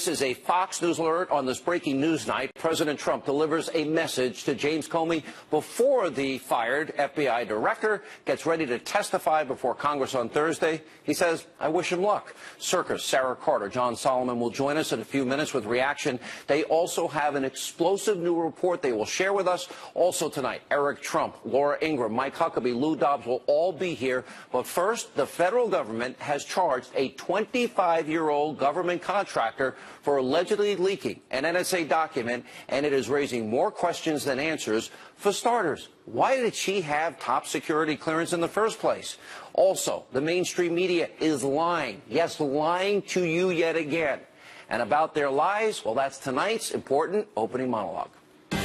This is a Fox News alert on this breaking news night. President Trump delivers a message to James Comey before the fired FBI director gets ready to testify before Congress on Thursday. He says, I wish him luck. Circus, Sarah Carter, John Solomon will join us in a few minutes with reaction. They also have an explosive new report they will share with us. Also tonight, Eric Trump, Laura Ingraham, Mike Huckabee, Lou Dobbs will all be here. But first, the federal government has charged a 25-year-old government contractor for allegedly leaking an NSA document, and it is raising more questions than answers. For starters, why did she have top security clearance in the first place? Also, the mainstream media is lying. Yes, lying to you yet again. And about their lies, well, that's tonight's important opening monologue. All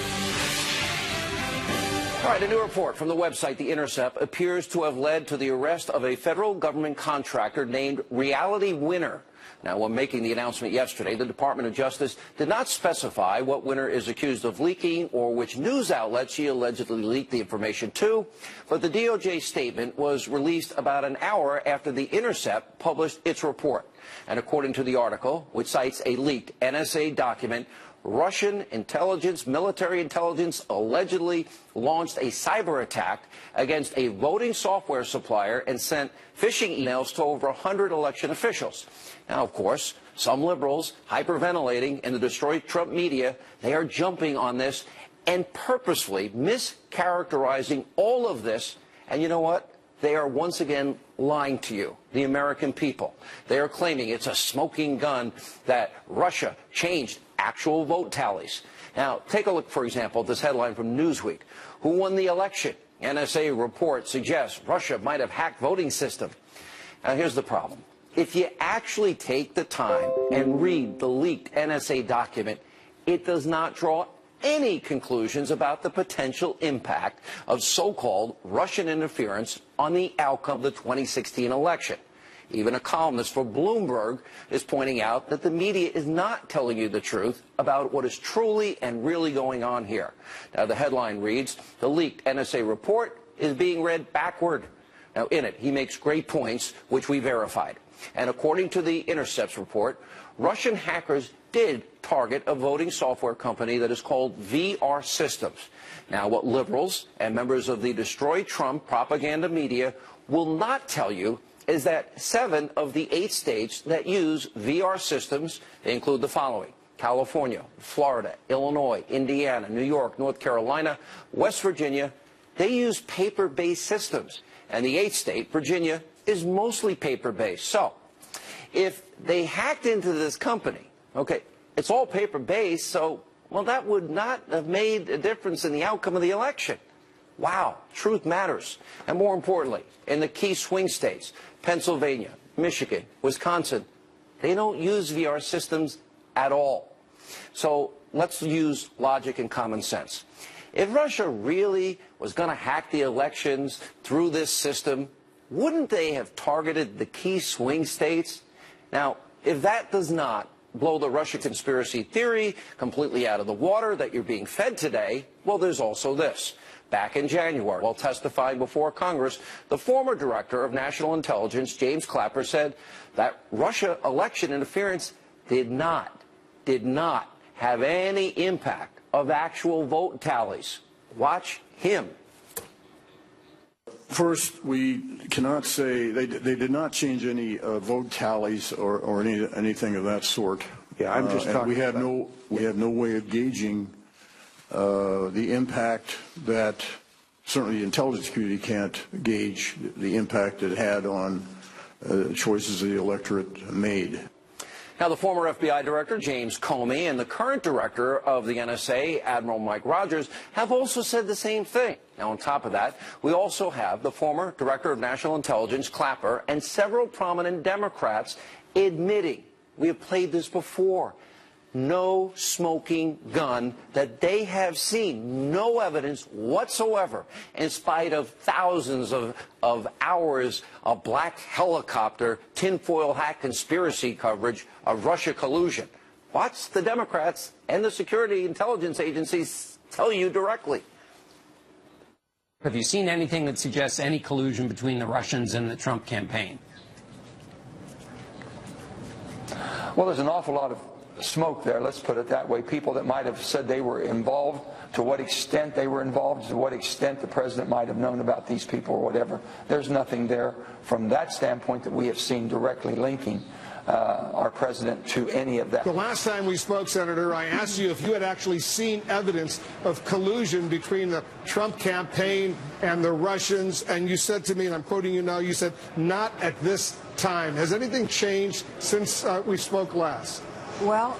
right, a new report from the website The Intercept appears to have led to the arrest of a federal government contractor named Reality Winner. Now, when making the announcement yesterday, the Department of Justice did not specify what Winner is accused of leaking or which news outlet she allegedly leaked the information to, but the DOJ statement was released about an hour after The Intercept published its report. And according to the article, which cites a leaked NSA document, Russian intelligence, military intelligence, allegedly launched a cyber attack against a voting software supplier and sent phishing emails to over 100 election officials. Now, of course, some liberals hyperventilating in the destroyed Trump media, they are jumping on this and purposefully mischaracterizing all of this. And you know what? They are once again lying to you, the American people. They are claiming it's a smoking gun that Russia changed actual vote tallies. Now, take a look, for example, at this headline from Newsweek. Who won the election? NSA report suggests Russia might have hacked voting system. Now, here's the problem. If you actually take the time and read the leaked NSA document, it does not draw any conclusions about the potential impact of so-called Russian interference on the outcome of the 2016 election. Even a columnist for Bloomberg is pointing out that the media is not telling you the truth about what is truly and really going on here. Now, the headline reads, the leaked NSA report is being read backward. Now, in it, he makes great points, which we verified. And according to the Intercept's report, Russian hackers did target a voting software company that is called VR Systems. Now, what liberals and members of the Destroy Trump propaganda media will not tell you is that 7 of the 8 states that use VR systems, they include the following: California, Florida, Illinois, Indiana, New York, North Carolina, West Virginia, they use paper-based systems. And the 8th state, Virginia, is mostly paper-based. So if they hacked into this company, okay, it's all paper-based, so, well, that would not have made a difference in the outcome of the election. Wow, truth matters. And more importantly, in the key swing states, Pennsylvania, Michigan, Wisconsin, they don't use VR systems at all. So let's use logic and common sense. If Russia really was going to hack the elections through this system, wouldn't they have targeted the key swing states? Now, if that does not blow the Russia conspiracy theory completely out of the water that you're being fed today, well, there's also this. Back in January, while testifying before Congress, the former director of national intelligence, James Clapper, said that Russia election interference did not have any impact of actual vote tallies. Watch him. First, we cannot say they did not change any vote tallies or anything of that sort. Yeah, I'm just talking. We had no way of gauging the impact that certainly the intelligence community can't gauge the impact it had on choices the electorate made. Now, the former FBI director, James Comey, and the current director of the NSA, Admiral Mike Rogers, have also said the same thing. Now, on top of that, we also have the former director of national intelligence, Clapper, and several prominent Democrats admitting, we have played this before, no smoking gun that they have seen, no evidence whatsoever, in spite of thousands of hours of black helicopter, tinfoil hat conspiracy coverage of Russia collusion. Watch the Democrats and the security intelligence agencies tell you directly. Have you seen anything that suggests any collusion between the Russians and the Trump campaign? Well, there's an awful lot of smoke there, let's put it that way. People that might have said they were involved, to what extent they were involved, to what extent the president might have known about these people or whatever. There's nothing there from that standpoint that we have seen directly linking our president to any of that. The last time we spoke, Senator, I asked you if you had actually seen evidence of collusion between the Trump campaign and the Russians, and you said to me, and I'm quoting you now, you said, not at this time. Has anything changed since we spoke last? Well,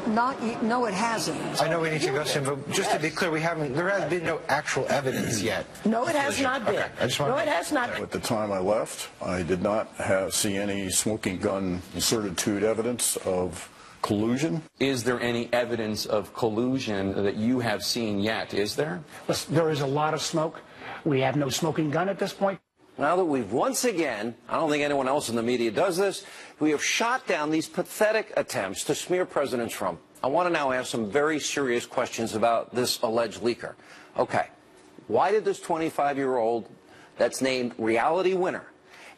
no, it hasn't. I know we need to go soon, but just to be clear, there has been no actual evidence yet. No, it has not been. Okay. No, it has not been. At the time I left, I did not see any smoking gun certitude evidence of collusion. Is there any evidence of collusion that you have seen yet? Is there? Listen, there is a lot of smoke. We have no smoking gun at this point. Now that we've once again, I don't think anyone else in the media does this, we have shot down these pathetic attempts to smear President Trump. I want to now ask some very serious questions about this alleged leaker. Okay, why did this 25-year-old that's named Reality Winner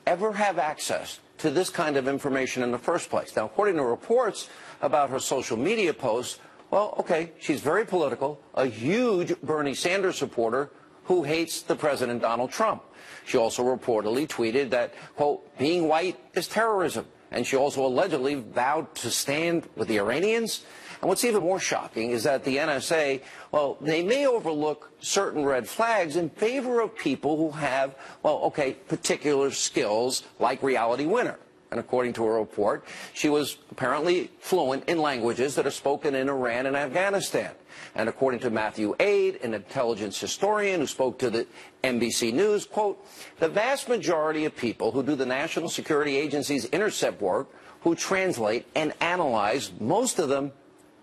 ever have access to this kind of information in the first place? Now, according to reports about her social media posts, well, okay, she's very political, a huge Bernie Sanders supporter who hates the President Donald Trump. She also reportedly tweeted that, quote, being white is terrorism. And she also allegedly vowed to stand with the Iranians. And what's even more shocking is that the NSA, well, they may overlook certain red flags in favor of people who have, well, okay, particular skills like Reality Winner. And according to a report, she was apparently fluent in languages that are spoken in Iran and Afghanistan. And according to Matthew Aid, an intelligence historian who spoke to the NBC News, quote, the vast majority of people who do the National Security Agency's intercept work, who translate and analyze, most of them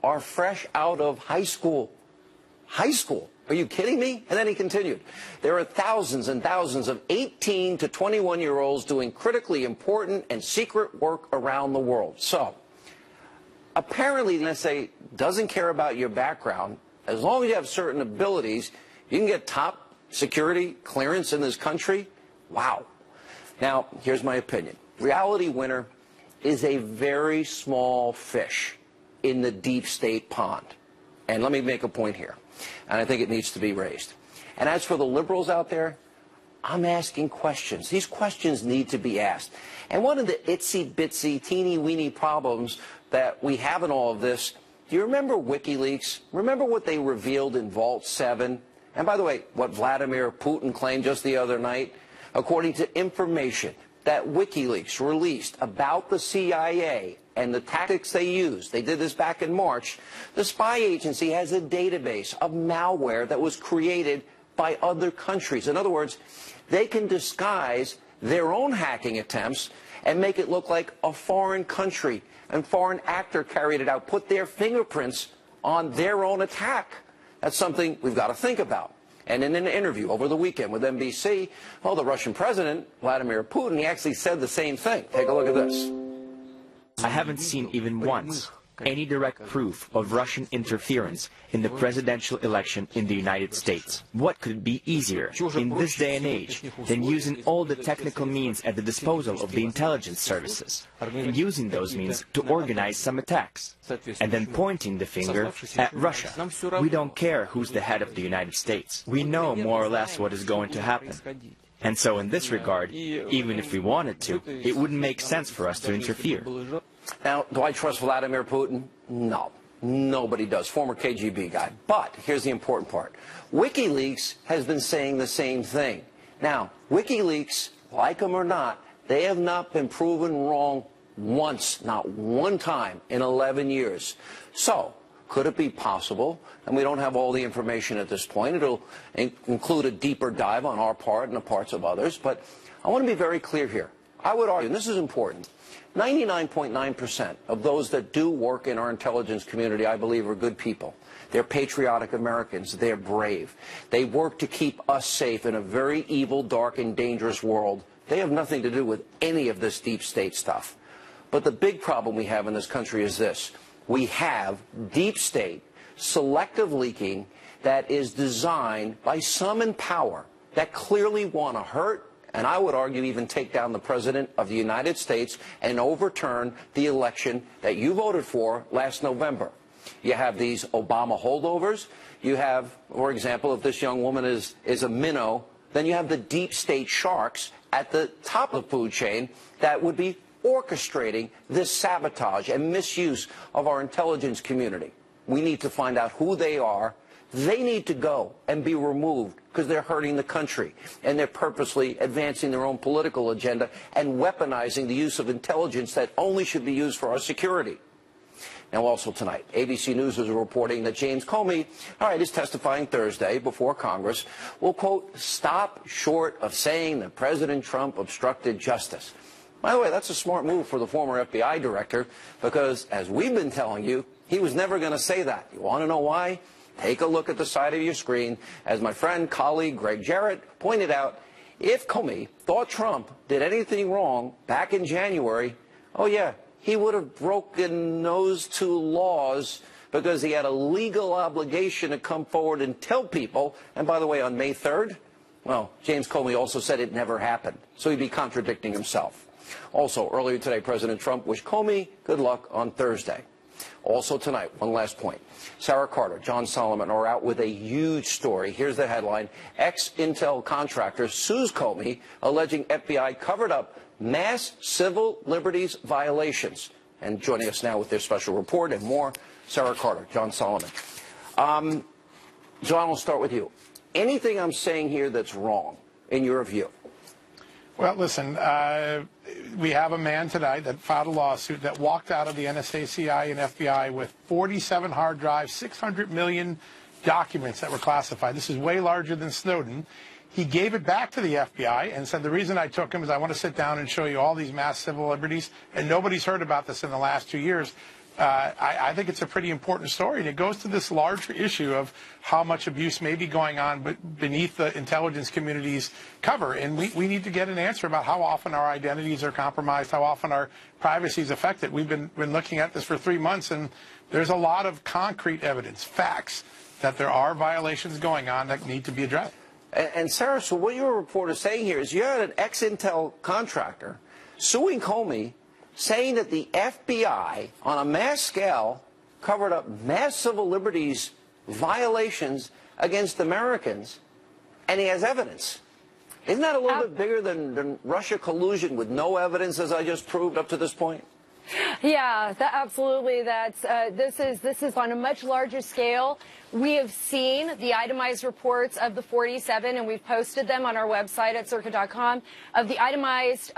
are fresh out of high school. High school. Are you kidding me? And then he continued, there are thousands and thousands of 18 to 21-year-olds doing critically important and secret work around the world. So, apparently the NSA doesn't care about your background. As long as you have certain abilities, you can get top security clearance in this country. Wow. Now, here's my opinion. Reality Winner is a very small fish in the deep state pond. And let me make a point here. And I think it needs to be raised. And as for the liberals out there, I'm asking questions. These questions need to be asked. And one of the itsy-bitsy, teeny-weeny problems that we have in all of this, do you remember WikiLeaks? Remember what they revealed in Vault 7? And by the way, what Vladimir Putin claimed just the other night? According to information that WikiLeaks released about the CIA and the tactics they used, they did this back in March, the spy agency has a database of malware that was created by other countries. In other words, they can disguise their own hacking attempts and make it look like a foreign country and foreign actor carried it out, put their fingerprints on their own attack. That's something we've got to think about. And in an interview over the weekend with NBC, well, the Russian president, Vladimir Putin, he actually said the same thing. Take a look at this. I haven't seen even once any direct proof of Russian interference in the presidential election in the United States. What could be easier in this day and age than using all the technical means at the disposal of the intelligence services and using those means to organize some attacks and then pointing the finger at Russia? We don't care who's the head of the United States. We know more or less what is going to happen. And so in this regard, even if we wanted to, it wouldn't make sense for us to interfere. Now, do I trust Vladimir Putin? No. Nobody does. Former KGB guy. But here's the important part. WikiLeaks has been saying the same thing. Now, WikiLeaks, like them or not, they have not been proven wrong once, not one time in 11 years. So, could it be possible, and we don't have all the information at this point, it'll include a deeper dive on our part and the parts of others, but I want to be very clear here. I would argue, and this is important, 99.9% of those that do work in our intelligence community, I believe, are good people. They're patriotic Americans. They're brave. They work to keep us safe in a very evil, dark, and dangerous world. They have nothing to do with any of this deep state stuff. But the big problem we have in this country is this. We have deep state, selective leaking that is designed by some in power that clearly want to hurt and I would argue even take down the President of the United States and overturn the election that you voted for last November. You have these Obama holdovers. You have, for example, if this young woman is a minnow, then you have the deep state sharks at the top of the food chain that would be orchestrating this sabotage and misuse of our intelligence community. We need to find out who they are. They need to go and be removed because they're hurting the country, and they're purposely advancing their own political agenda and weaponizing the use of intelligence that only should be used for our security. Now, also tonight, ABC News is reporting that James Comey, is testifying Thursday before Congress, will, quote, stop short of saying that President Trump obstructed justice. By the way, that's a smart move for the former FBI director because, as we've been telling you, he was never going to say that. You want to know why? Take a look at the side of your screen. As my friend, colleague Greg Jarrett pointed out, if Comey thought Trump did anything wrong back in January, oh yeah, he would have broken those two laws because he had a legal obligation to come forward and tell people. And by the way, on May 3rd, well, James Comey also said it never happened. So he'd be contradicting himself. Also, earlier today, President Trump wished Comey good luck on Thursday. Also tonight, one last point. Sarah Carter, John Solomon are out with a huge story. Here's the headline. Ex-Intel contractor sues Comey, alleging FBI covered up mass civil liberties violations. And joining us now with their special report and more, Sarah Carter, John Solomon. John, I'll start with you. Anything I'm saying here that's wrong, in your view? Well, listen, we have a man today that filed a lawsuit that walked out of the NSA, CIA, and FBI with 47 hard drives, 600 million documents that were classified. This is way larger than Snowden. He gave it back to the FBI and said, the reason I took him is I want to sit down and show you all these mass civil liberties, and nobody's heard about this in the last 2 years. I think it's a pretty important story, and it goes to this larger issue of how much abuse may be going on beneath the intelligence community's cover. And we need to get an answer about how often our identities are compromised, how often our privacy is affected. We've been looking at this for 3 months, and there's a lot of concrete evidence, facts, that there are violations going on that need to be addressed. And Sarah, so what your report is saying here is you had an ex-Intel contractor suing Comey, saying that the FBI, on a mass scale, covered up mass civil liberties violations against Americans, and he has evidence. Isn't that a little bit bigger than Russia collusion with no evidence, as I just proved up to this point? Yeah, absolutely. This is on a much larger scale. We have seen the itemized reports of the 47, and we've posted them on our website at circa.com, of the itemized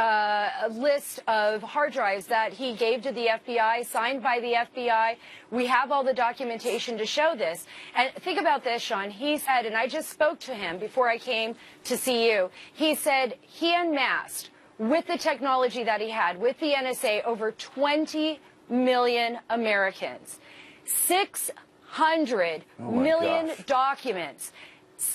list of hard drives that he gave to the FBI, signed by the FBI. We have all the documentation to show this. And think about this, Sean. He said, and I just spoke to him before I came to see you, he said he unmasked, with the technology that he had, with the NSA, over 20 million Americans. 600 million documents.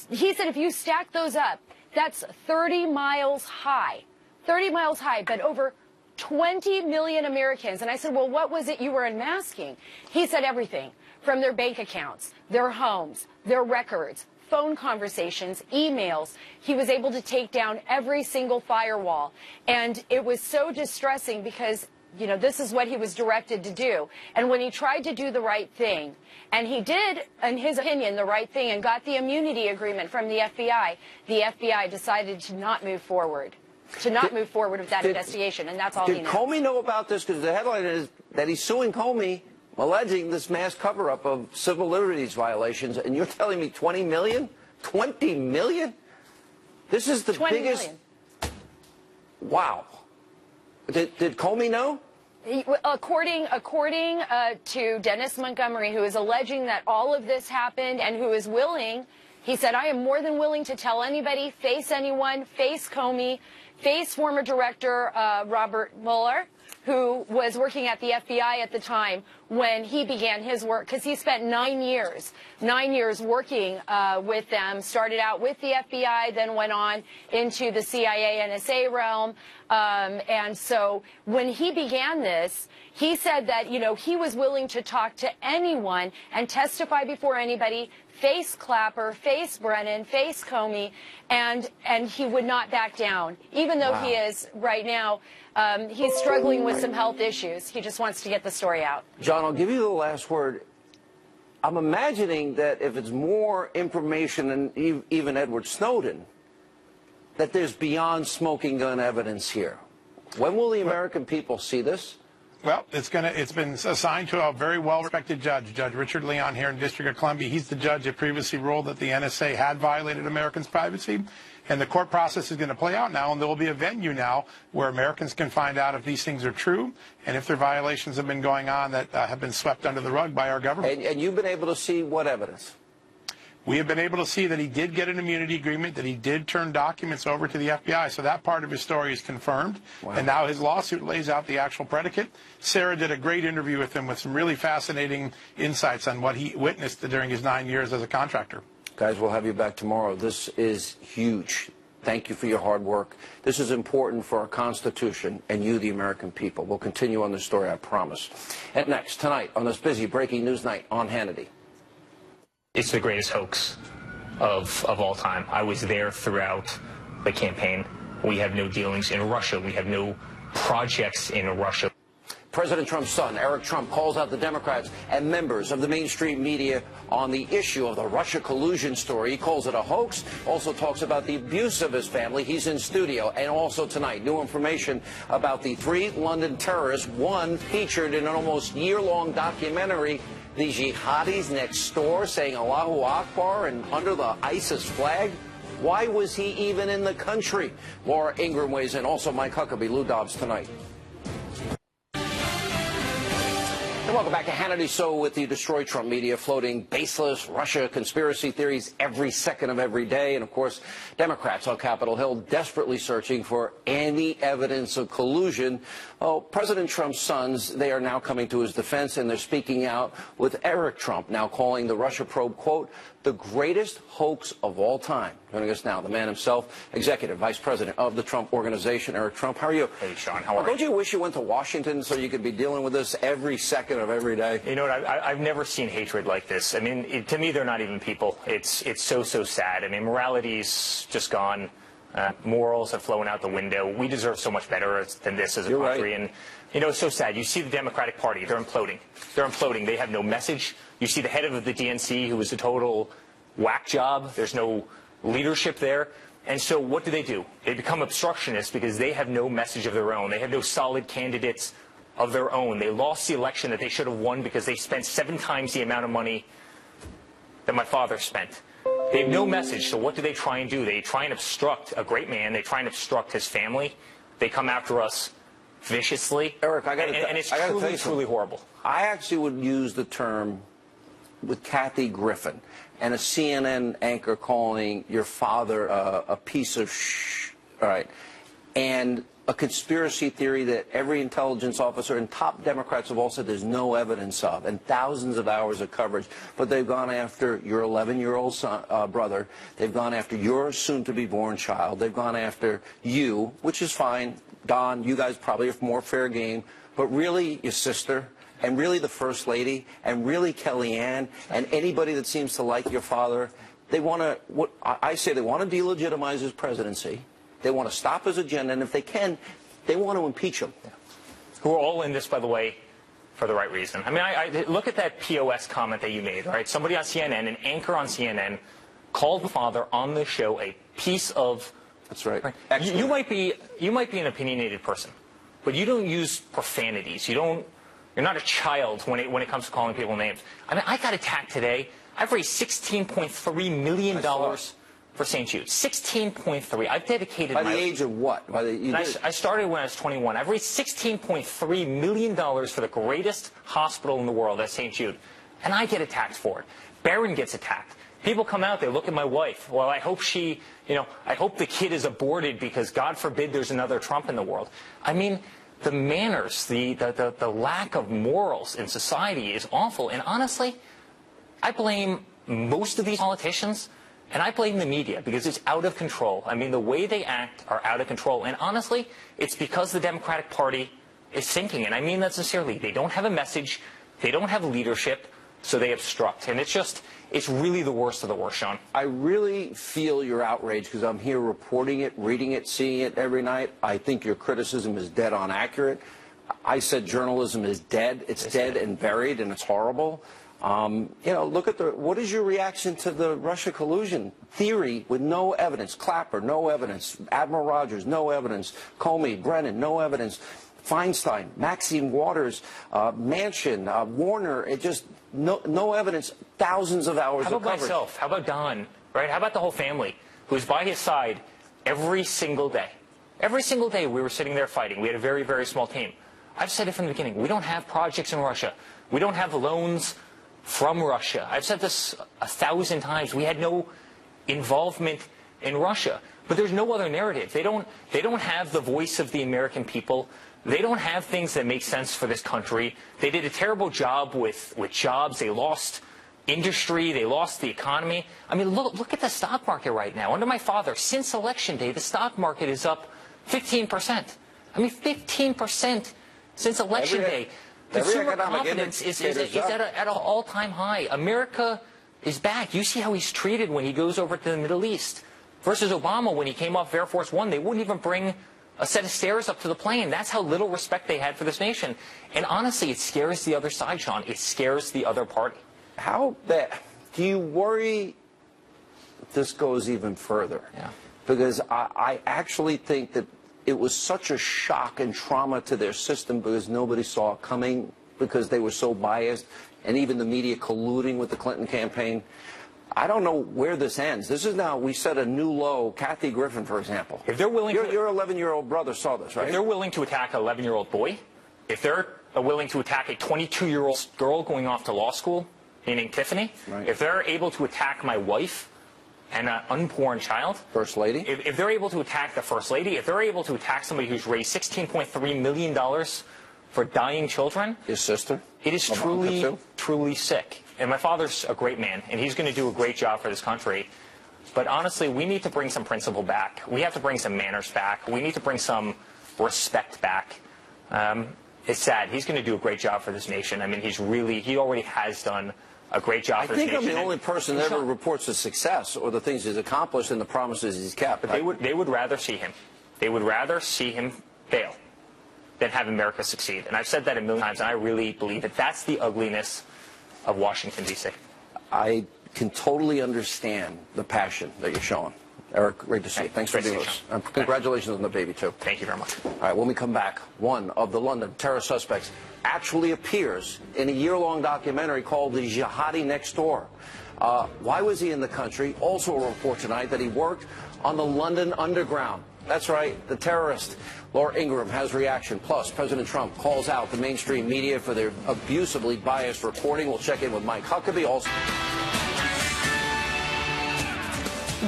He said if you stack those up, that's 30 miles high. 30 miles high, but over 20 million Americans. And I said, well, what was it you were unmasking? He said everything, from their bank accounts, their homes, their records, phone conversations, emails. He was able to take down every single firewall. And it was so distressing because, you know, this is what he was directed to do. And when he tried to do the right thing, and he did, in his opinion, the right thing and got the immunity agreement from the FBI decided to not move forward. Move forward with that investigation, and that's all he knows. Did Comey know about this? Because the headline is that he's suing Comey, alleging this mass cover-up of civil liberties violations, and you're telling me 20 million? 20 million? This is the biggest... Million. Wow. Did Comey know? According to Dennis Montgomery, who is alleging that all of this happened and who is willing, he said, I am more than willing to tell anybody, face anyone, face Comey, face former director Robert Mueller, who was working at the FBI at the time when he began his work, because he spent 9 years working with them, started out with the FBI, then went on into the CIA, NSA realm. And so when he began this, he said that, you know, he was willing to talk to anyone and testify before anybody, face Clapper, face Brennan, face Comey, and he would not back down, even though he is right now. He's struggling with some health issues. He just wants to get the story out. John, I'll give you the last word. I'm imagining that if it's more information than even Edward Snowden, that there's beyond smoking gun evidence here. When will the American people see this? Well, it's been assigned to a very well-respected judge, Judge Richard Leon here in District of Columbia. He's the judge that previously ruled that the NSA had violated Americans' privacy. And the court process is going to play out now, and there will be a venue now where Americans can find out if these things are true and if their violations have been going on that have been swept under the rug by our government. And you've been able to see what evidence? We have been able to see that he did get an immunity agreement, that he did turn documents over to the FBI. So that part of his story is confirmed. Wow. And now his lawsuit lays out the actual predicate. Sarah did a great interview with him with some really fascinating insights on what he witnessed during his 9 years as a contractor. Guys, we'll have you back tomorrow. This is huge. Thank you for your hard work. This is important for our Constitution and you, the American people. We'll continue on this story, I promise. And next, tonight, on this busy breaking news night on Hannity. It's the greatest hoax of all time. I was there throughout the campaign. We have no dealings in Russia. We have no projects in Russia. President Trump's son, Eric Trump, calls out the Democrats and members of the mainstream media on the issue of the Russia collusion story. He calls it a hoax, also talks about the abuse of his family. He's in studio. And also tonight, new information about the 3 London terrorists, one featured in an almost year-long documentary, the jihadis next door saying Allahu Akbar and under the ISIS flag. Why was he even in the country? Laura Ingram weighs in. Also, Mike Huckabee, Lou Dobbs tonight. And welcome back to Hannity Show with the Destroy Trump media floating baseless Russia conspiracy theories every second of every day. And, of course, Democrats on Capitol Hill desperately searching for any evidence of collusion. Oh, President Trump's sons, they are now coming to his defense, and they're speaking out with Eric Trump now calling the Russia probe, quote, the greatest hoax of all time. Joining us now, the man himself, Executive Vice President of the Trump Organization, Eric Trump. How are you? Hey, Sean, how are you? Don't you wish you went to Washington so you could be dealing with this every second of every day? You know what? I've never seen hatred like this. I mean, to me, they're not even people. It's so sad. I mean, morality's just gone. Morals have flown out the window. We deserve so much better than this as a country. Right. And, you know, it's so sad. You see the Democratic Party. They're imploding. They're imploding. They have no message. You see the head of the DNC, who is a total whack job. There's no leadership there. And so what do? They become obstructionists because they have no message of their own. They have no solid candidates of their own. They lost the election that they should have won because they spent 7 times the amount of money that my father spent. They have no message, so what do? They try and obstruct a great man. They try and obstruct his family. They come after us viciously. Eric, and it's truly horrible. I actually would use the term with Kathy Griffin and a CNN anchor calling your father a piece of all right, and a conspiracy theory that every intelligence officer and top Democrats have all said there's no evidence of, and thousands of hours of coverage. But they've gone after your 11-year-old son, brother. They've gone after your soon-to-be-born child. They've gone after you, which is fine. Don, you guys probably are more fair game. But really, your sister, and really the First Lady, and really Kellyanne, and anybody that seems to like your father, they want to, what I say, they want to delegitimize his presidency. They want to stop his agenda, and if they can, they want to impeach him. Who are all in this, by the way, for the right reason. I mean, I look at that POS comment that you made, right? Somebody on CNN, an anchor on CNN, called the father on the show a piece of... That's right. You might be an opinionated person, but you don't use profanities. You're not a child when it comes to calling people names. I mean, I got attacked today. I've raised $16.3 million for St. Jude. 16.3. I've dedicated By the age of what? I started when I was 21. I've raised $16.3 million for the greatest hospital in the world, that's St. Jude. And I get attacked for it. Barron gets attacked. People come out, they look at my wife. Well, I hope she, I hope the kid is aborted because God forbid there's another Trump in the world. I mean, the manners, the lack of morals in society is awful. And honestly, I blame most of these politicians, and I blame the media because it's out of control. I mean, the way they act are out of control. And honestly, it's because the Democratic Party is sinking. And I mean that sincerely. They don't have a message. They don't have leadership, so they obstruct. And it's really the worst of the worst, Sean. I really feel your outrage because I'm here reporting it, reading it, seeing it every night. I think your criticism is dead on accurate. I said journalism is dead. It's dead and buried, and it's horrible. Look at what is your reaction to the Russia collusion theory with no evidence? Clapper, no evidence. Admiral Rogers, no evidence. Comey, Brennan, no evidence. Feinstein, Maxine Waters, Manchin, Warner, no evidence, thousands of hours of coverage. How about myself? How about Don? Right? How about the whole family who's by his side every single day? Every single day we were sitting there fighting. We had a very, very small team. I've said it from the beginning. We don't have projects in Russia. We don't have loans from Russia. I've said this 1,000 times. We had no involvement in Russia. But there's no other narrative. They don't have the voice of the American people. They don't have things that make sense for this country. They did a terrible job with jobs. They lost industry. They lost the economy. I mean, look at the stock market right now. Under my father, since Election Day, the stock market is up 15%. I mean, 15% since Election Day. Consumer confidence is at an all-time high. America is back. You see how he's treated when he goes over to the Middle East. Versus Obama, when he came off Air Force One, they wouldn't even bring a set of stairs up to the plane. That's how little respect they had for this nation. And honestly, it scares the other side, Sean. It scares the other party. How bad? Do you worry this goes even further? Yeah. Because I actually think that it was such a shock and trauma to their system because nobody saw it coming, because they were so biased, and even the media colluding with the Clinton campaign. I don't know where this ends. This is now, we set a new low. Kathy Griffin, for example. If they're willing your 11-year-old brother saw this, right? If they're willing to attack an 11-year-old boy, if they're willing to attack a 22-year-old girl going off to law school, meaning Tiffany, right. If they're able to attack my wife and an unborn child. First Lady. If they're able to attack the First Lady, if they're able to attack somebody who's raised $16.3 million for dying children. His sister. It is truly sick. And my father's a great man, and he's going to do a great job for this country. But honestly, we need to bring some principle back. We have to bring some manners back. We need to bring some respect back. It's sad. He's going to do a great job for this nation. I mean, he already has done a great job for this nation. I think I'm the only person that ever reports the success or the things he's accomplished and the promises he's kept. But they would rather see him. They would rather see him fail than have America succeed. And I've said that a million times, and I really believe that that's the ugliness of Washington, D.C. I can totally understand the passion that you're showing. Eric, great to see you. Thanks for being with us. Congratulations on the baby, too. Thank you very much. All right, when we come back, one of the London terror suspects actually appears in a year-long documentary called The Jihadi Next Door. Why was he in the country? Also a report tonight that he worked on the London Underground. That's right, the terrorist. Laura Ingraham has reaction. Plus, President Trump calls out the mainstream media for their abusively biased reporting. We'll check in with Mike Huckabee also.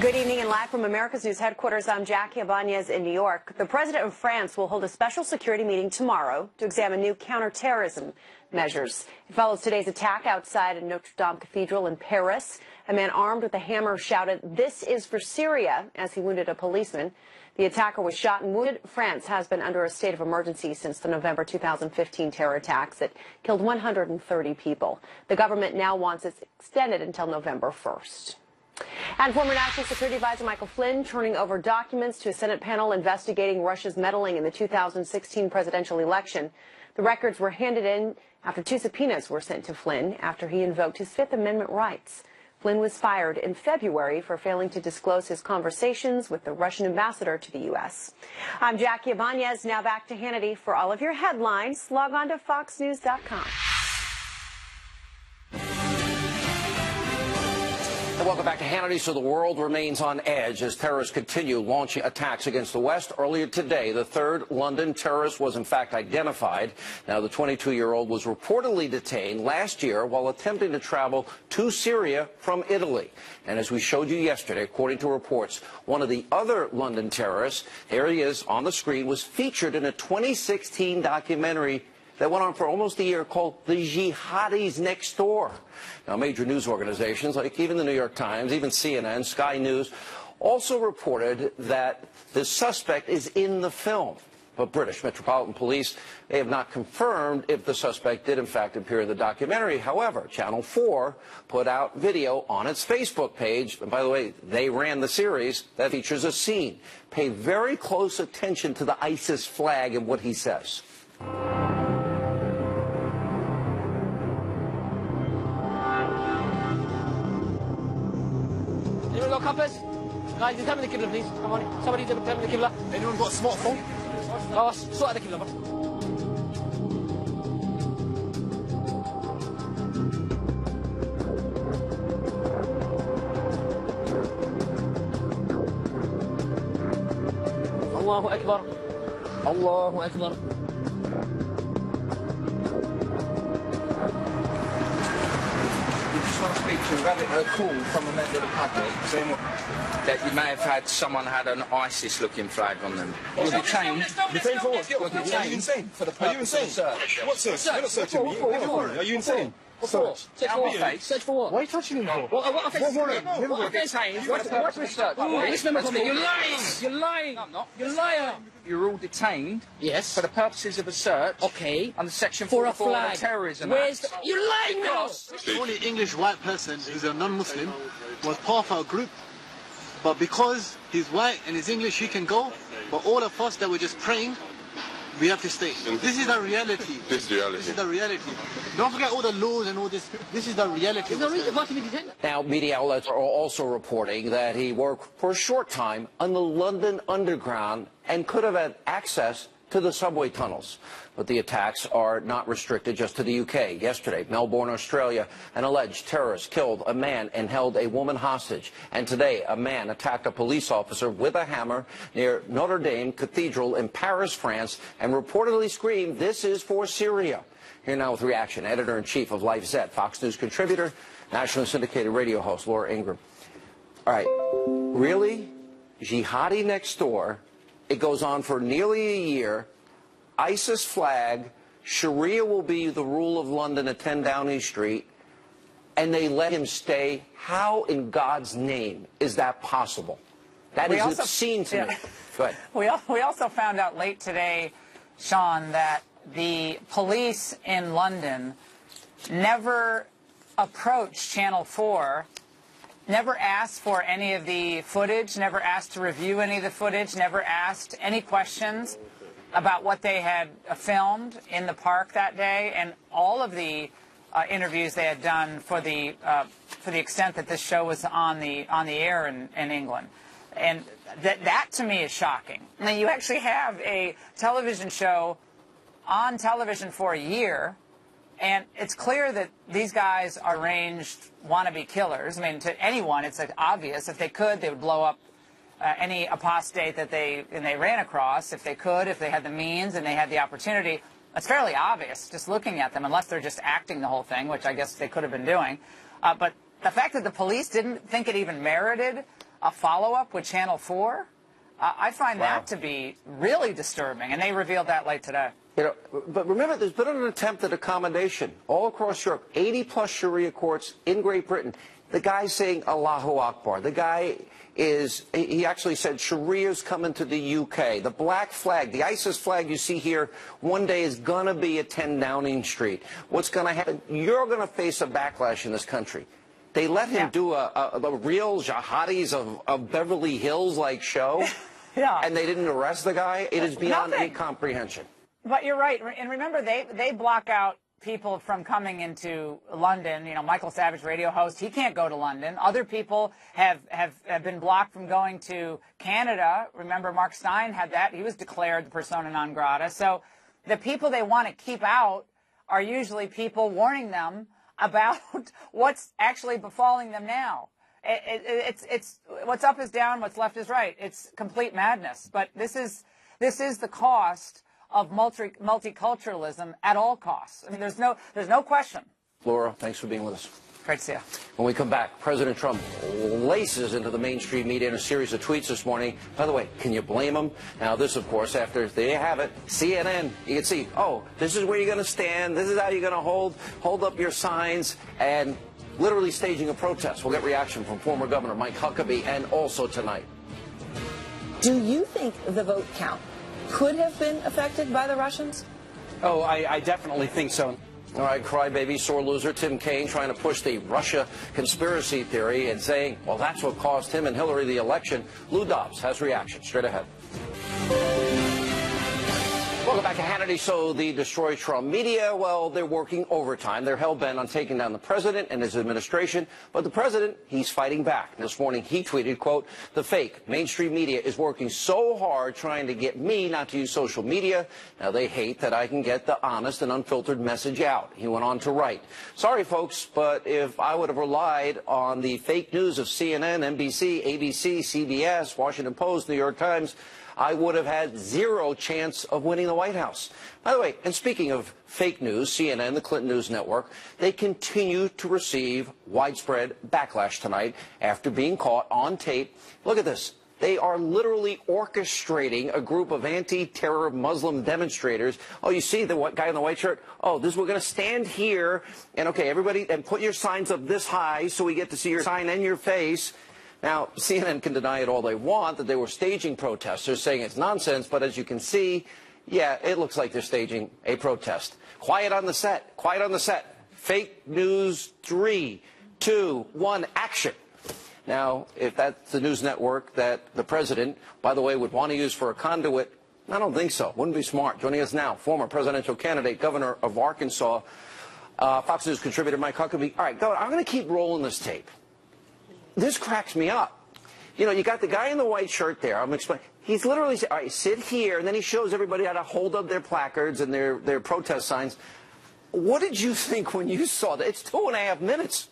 Good evening and live from America's News headquarters, I'm Jackie Ibanez in New York. The president of France will hold a special security meeting tomorrow to examine new counterterrorism measures. It follows today's attack outside Notre Dame Cathedral in Paris. A man armed with a hammer shouted, "This is for Syria," as he wounded a policeman. The attacker was shot and wounded. France has been under a state of emergency since the November 2015 terror attacks that killed 130 people. The government now wants it extended until November 1st. And former National Security Advisor Michael Flynn turning over documents to a Senate panel investigating Russia's meddling in the 2016 presidential election. The records were handed in after 2 subpoenas were sent to Flynn after he invoked his Fifth Amendment rights. Flynn was fired in February for failing to disclose his conversations with the Russian ambassador to the U.S. I'm Jackie Ibanez. Now back to Hannity. For all of your headlines, log on to foxnews.com. Welcome back to Hannity. So the world remains on edge as terrorists continue launching attacks against the West. Earlier today, the third London terrorist was in fact identified. Now, the 22-year-old was reportedly detained last year while attempting to travel to Syria from Italy. And as we showed you yesterday, according to reports, one of the other London terrorists, here he is on the screen, was featured in a 2016 documentary that went on for almost a year called The Jihadis Next Door. Now, major news organizations like even the New York Times, even CNN, Sky News, also reported that the suspect is in the film. But British Metropolitan Police, they have not confirmed if the suspect did in fact appear in the documentary. However, Channel 4 put out video on its Facebook page. And by the way, they ran the series that features a scene. Pay very close attention to the ISIS flag and what he says. Anyone got compass? Guys, determine the Qibla, please. Come on. Somebody determine the Qibla. Anyone got a smartphone? Oh, sort out the Qibla, bro. Allahu Akbar. Allahu Akbar. I want to speak to a call from a member of the public saying that you may have had someone had an ISIS-looking flag on them. You're detained. Detained for what? You're detained. Are you insane? For the purpose of search. What search? You're not searching me. Are you insane? Search. Search for what? Search for what? Why are you touching him for? What offence? What offence? What's the search? This member from you're lying. You're lying. No, I'm not. You're a liar. You're all detained. Yes. For the purposes of a search. Okay. Under Section For a 44 of flag. the Terrorism Where's Act. You're lying now. The only English white person who's a non-Muslim was part of our group, but because he's white and he's English, he can go. But all of us that were just praying, we have to stay. This is the reality. This is reality. This is the reality. Don't forget all the laws and all this. This is the reality. Now, media outlets are also reporting that he worked for a short time on the London Underground and could have had access to the subway tunnels. But the attacks are not restricted just to the UK. Yesterday, Melbourne, Australia, an alleged terrorist killed a man and held a woman hostage. And today, a man attacked a police officer with a hammer near Notre Dame Cathedral in Paris, France, and reportedly screamed, "This is for Syria." Here now with reaction, editor-in-chief of Life Z, Fox News contributor, national syndicated radio host Laura Ingraham. All right, really? Jihadi next door. It goes on for nearly a year. ISIS flag. Sharia will be the rule of London at 10 Downing Street. And they let him stay. How in God's name is that possible? That is obscene to me. Go ahead. We also found out late today, Sean, that the police in London never approached Channel 4, never asked for any of the footage, never asked to review any of the footage, never asked any questions about what they had filmed in the park that day, and all of the interviews they had done for the extent that this show was on the air in England. And that to me is shocking. Now, you actually have a television show on television for a year, and it's clear that these guys are arranged wannabe killers. I mean, to anyone, it's like obvious. If they could, they would blow up any apostate that they ran across. If they could, if they had the means and they had the opportunity. It's fairly obvious just looking at them, unless they're just acting the whole thing, which I guess they could have been doing. But the fact that the police didn't think it even merited a follow-up with Channel 4, I find that to be really disturbing, and they revealed that late today. You know, but remember, there's been an attempt at accommodation all across Europe, 80-plus Sharia courts in Great Britain. The guy's saying Allahu Akbar. The guy he actually said Sharia's coming to the UK. The black flag, the ISIS flag you see here, one day is going to be at 10 Downing Street. What's going to happen? You're going to face a backlash in this country. They let him do a real jihadis of Beverly Hills-like show, and they didn't arrest the guy. It is beyond any comprehension. But you're right. And remember, they block out people from coming into London. You know, Michael Savage, radio host, he can't go to London. Other people have been blocked from going to Canada. Remember, Mark Stein had that. He was declared the persona non grata. So the people they want to keep out are usually people warning them about what's actually befalling them now. It's what's up is down, what's left is right. It's complete madness. But this is the cost of multiculturalism at all costs. I mean, there's no question. Laura, thanks for being with us. Great to see you. When we come back, President Trump laces into the mainstream media in a series of tweets this morning. By the way, can you blame him? Now, this, of course, after they have it, CNN, you can see, oh, this is where you're going to stand. This is how you're going to hold up your signs, and literally staging a protest. We'll get reaction from former Governor Mike Huckabee, and also tonight. Do you think the vote count could have been affected by the Russians? Oh, I definitely think so. All right, crybaby, sore loser Tim Kaine trying to push the Russia conspiracy theory and saying, well, that's what cost him and Hillary the election. Lou Dobbs has reaction. Straight ahead. Welcome back to Hannity. So the Destroy Trump media, well, they're working overtime. They're hell-bent on taking down the president and his administration. But the president, he's fighting back. This morning he tweeted, quote, the fake mainstream media is working so hard trying to get me not to use social media. Now they hate that I can get the honest and unfiltered message out. He went on to write, sorry, folks, but if I would have relied on the fake news of CNN, NBC, ABC, CBS, Washington Post, New York Times, I would have had zero chance of winning the White House. By the way, and speaking of fake news, CNN, the Clinton News Network, they continue to receive widespread backlash tonight after being caught on tape. Look at this. They are literally orchestrating a group of anti-terror Muslim demonstrators. Oh, you see the guy in the white shirt? Oh, we're going to stand here, and okay, everybody, and put your signs up this high so we get to see your sign and your face. Now, CNN can deny it all they want, that they were staging protesters, saying it's nonsense, but as you can see, yeah, it looks like they're staging a protest. Quiet on the set. Quiet on the set. Fake news 3, 2, 1, action. Now, if that's the news network that the president, by the way, would want to use for a conduit, I don't think so. Wouldn't be smart. Joining us now, former presidential candidate, governor of Arkansas, Fox News contributor Mike Huckabee. All right, Governor, I'm going to keep rolling this tape. This cracks me up. You know, you got the guy in the white shirt there. I'm explaining. He's literally saying, all right, sit here, and then he shows everybody how to hold up their placards and their protest signs. What did you think when you saw that? It's 2.5 minutes.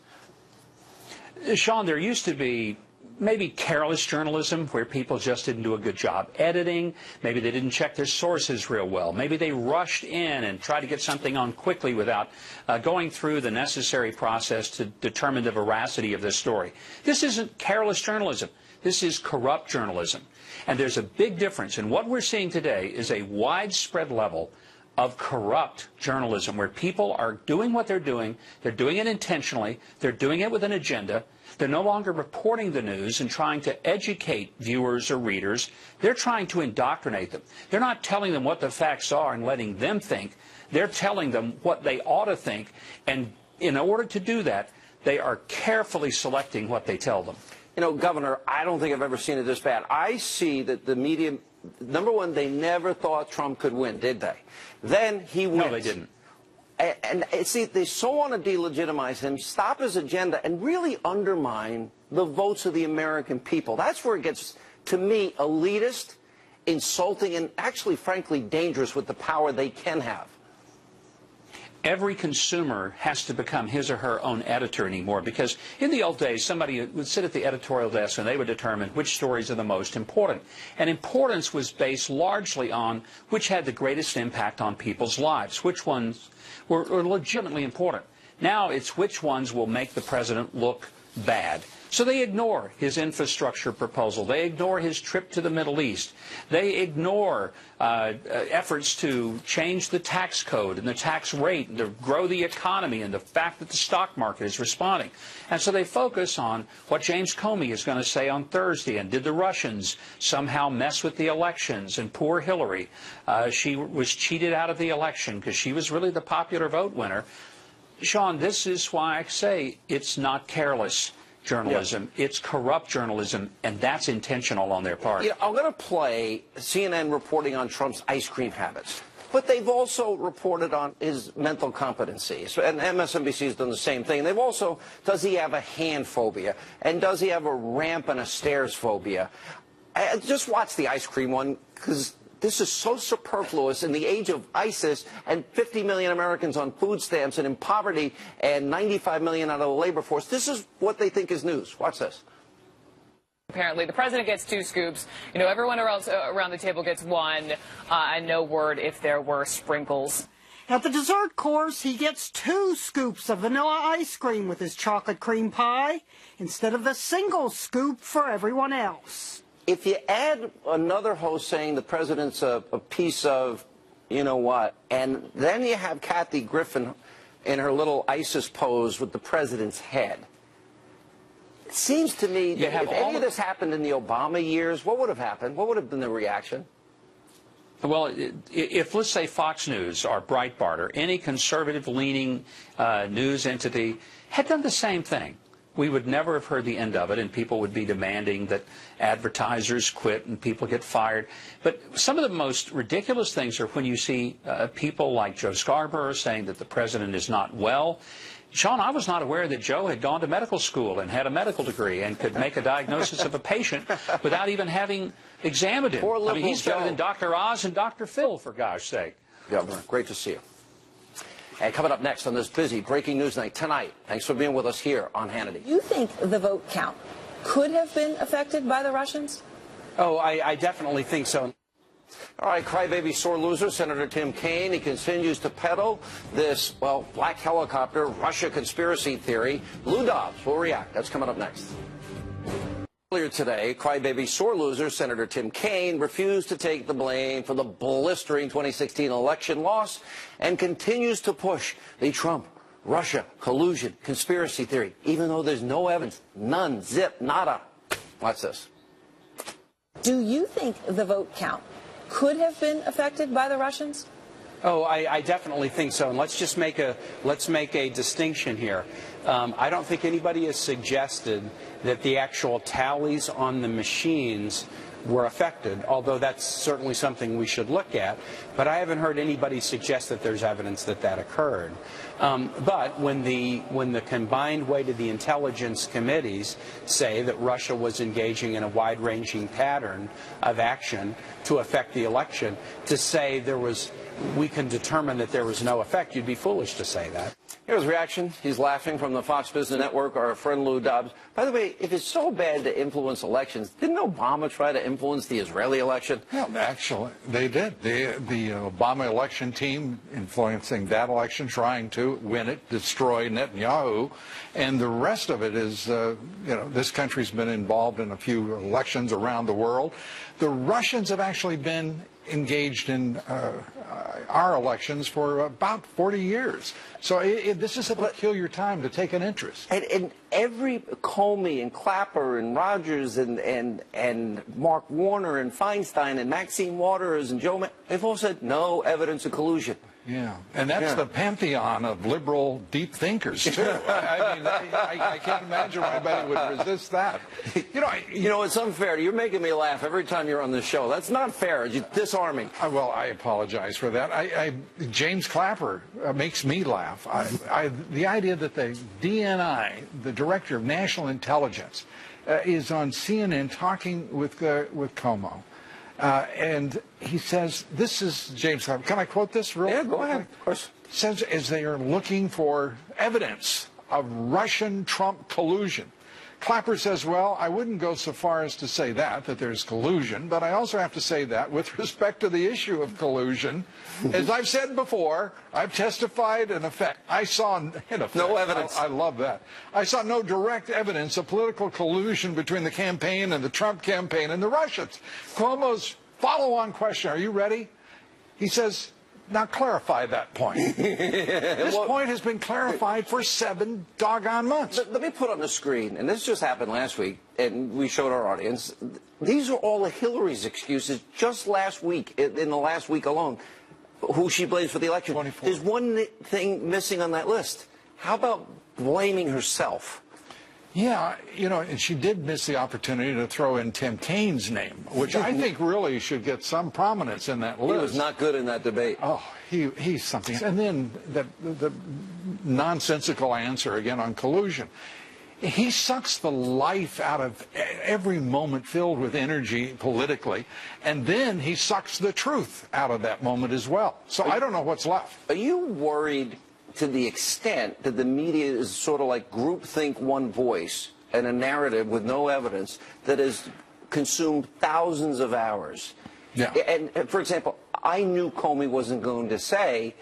Sean, there used to be maybe careless journalism where people just didn't do a good job editing. Maybe they didn't check their sources real well. Maybe they rushed in and tried to get something on quickly without going through the necessary process to determine the veracity of this story. This isn't careless journalism. This is corrupt journalism. And there's a big difference. And what we're seeing today is a widespread level of corrupt journalism where people are doing what they're doing it intentionally, they're doing it with an agenda, they're no longer reporting the news and trying to educate viewers or readers, they're trying to indoctrinate them. They're not telling them what the facts are and letting them think, they're telling them what they ought to think, and in order to do that, they are carefully selecting what they tell them. You know, Governor, I don't think I've ever seen it this bad. I see that the media, number one, they never thought Trump could win, did they? Then he wins. No, they didn't. And see, they so want to delegitimize him, stop his agenda, and really undermine the votes of the American people. That's where it gets, to me, elitist, insulting, and actually, frankly, dangerous with the power they can have. Every consumer has to become his or her own editor anymore, because in the old days, somebody would sit at the editorial desk and they would determine which stories are the most important. And importance was based largely on which had the greatest impact on people's lives, which ones were legitimately important. Now it's which ones will make the president look bad. So they ignore his infrastructure proposal. They ignore his trip to the Middle East. They ignore efforts to change the tax code and the tax rate and to grow the economy and the fact that the stock market is responding. And so they focus on what James Comey is going to say on Thursday. And did the Russians somehow mess with the elections? And poor Hillary, she was cheated out of the election because she was really the popular vote winner. Sean, this is why I say it's not careless journalism. Yeah. It's corrupt journalism, and that's intentional on their part. You know, I'm going to play CNN reporting on Trump's ice cream habits, but they've also reported on his mental competencies, and MSNBC has done the same thing. They've also, does he have a hand phobia, and does he have a ramp and a stairs phobia? Just watch the ice cream one, because This is so superfluous in the age of ISIS and 50 million Americans on food stamps and in poverty and 95 million out of the labor force. This is what they think is news. Watch this. Apparently, the president gets 2 scoops. You know, everyone else around the table gets 1, and no word if there were sprinkles. At the dessert course, he gets 2 scoops of vanilla ice cream with his chocolate cream pie instead of the single scoop for everyone else. If you add another host saying the president's a piece of, you know what, and then you have Kathy Griffin in her little ISIS pose with the president's head, it seems to me that if any of this happened in the Obama years, what would have happened? What would have been the reaction? Well, if, let's say, Fox News or Breitbart or any conservative-leaning news entity had done the same thing, we would never have heard the end of it, and people would be demanding that advertisers quit and people get fired. But some of the most ridiculous things are when you see people like Joe Scarborough saying that the president is not well. Sean, I was not aware that Joe had gone to medical school and had a medical degree and could make a diagnosis of a patient without even having examined him. I mean, he's better than Dr. Oz and Dr. Phil, for gosh sake. Governor, great to see you. And coming up next on this busy breaking news night tonight, thanks for being with us here on Hannity. You think the vote count could have been affected by the Russians? Oh, I definitely think so. All right, crybaby sore loser, Senator Tim Kaine. He continues to peddle this, well, black helicopter Russia conspiracy theory. Lou Dobbs will react. That's coming up next. Earlier today, crybaby sore loser Senator Tim Kaine refused to take the blame for the blistering 2016 election loss and continues to push the Trump-Russia collusion conspiracy theory, even though there's no evidence. None. Zip. Nada. Watch this. Do you think the vote count could have been affected by the Russians? Oh, I definitely think so. And let's make a distinction here. I don't think anybody has suggested that the actual tallies on the machines were affected, although that's certainly something we should look at. But I haven't heard anybody suggest that there's evidence that that occurred. But when the combined weight of the intelligence committees say that Russia was engaging in a wide-ranging pattern of action to affect the election, to say we can determine that there was no effect, you'd be foolish to say that. Here's reaction. He's laughing from the Fox Business Network, our friend Lou Dobbs. By the way, if it's so bad to influence elections, didn't Obama try to influence the Israeli election? Yeah, actually, they did. The Obama election team influencing that election, trying to win it, destroy Netanyahu. And the rest of it is, this country's been involved in a few elections around the world. The Russians have actually been engaged in our elections for about 40 years. So this is a peculiar time to take an interest. And every Comey and Clapper and Rogers and Mark Warner and Feinstein and Maxine Waters and Joe, they've all said no evidence of collusion. Yeah, and that's the pantheon of liberal deep thinkers, too. I mean, I can't imagine why anybody would resist that. You know, it's unfair. You're making me laugh every time you're on this show. That's not fair. It's disarming. Well, I apologize for that. James Clapper makes me laugh. The idea that the DNI, the Director of National Intelligence, is on CNN talking with Como. And he says, this is James Clapper. Can I quote this real quick? Yeah, go ahead. Of course. Says, as they are looking for evidence of Russian Trump collusion. Clapper says, well, I wouldn't go so far as to say that there's collusion, but I also have to say that with respect to the issue of collusion, as I've said before, I've testified in effect. I saw, in effect, no evidence. I love that. I saw no direct evidence of political collusion between the campaign and the Trump campaign and the Russians. Cuomo's follow-on question, are you ready? He says, now clarify that point. This point has been clarified for 7 doggone months. Let me put on the screen, and this just happened last week, and we showed our audience. These are all of Hillary's excuses just last week, in the last week alone, who she blames for the election. 24. There's one thing missing on that list. How about blaming herself? Yeah, and she did miss the opportunity to throw in Tim Kaine's name, which I think really should get some prominence in that list. He was not good in that debate. Oh, he's something. And then the nonsensical answer again on collusion. he sucks the life out of every moment filled with energy politically, and then he sucks the truth out of that moment as well. So I don't know what's left. Are you worried to the extent that the media is sort of like groupthink, one voice, and a narrative with no evidence that has consumed thousands of hours? Yeah. And for example, I knew Comey wasn't going to say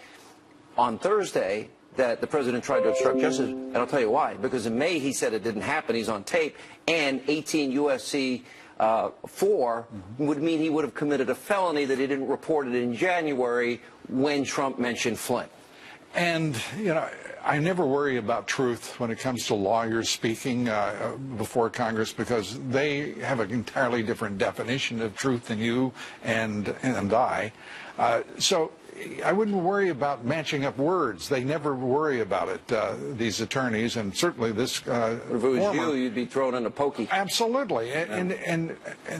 on Thursday that the president tried to obstruct justice, and I'll tell you why. Because in May he said it didn't happen, he's on tape, and 18 U.S.C. 4 would mean he would have committed a felony that he didn't report it in January when Trump mentioned Flynn. And, you know, I never worry about truth when it comes to lawyers speaking before Congress, because they have an entirely different definition of truth than you and I. So I wouldn't worry about matching up words. They never worry about it, these attorneys, and certainly this If it was you, you'd be thrown in a pokey. Absolutely, and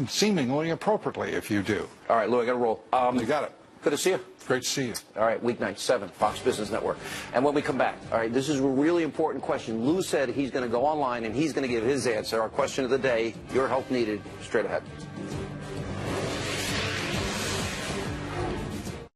seemingly appropriately if you do. All right, Lou, I got to roll. You got it. Good to see you. Great to see you. All right, weeknight, 7, Fox Business Network. And when we come back, all right, this is a really important question. Lou said he's going to go online and he's going to give his answer. Our question of the day, your help needed, straight ahead.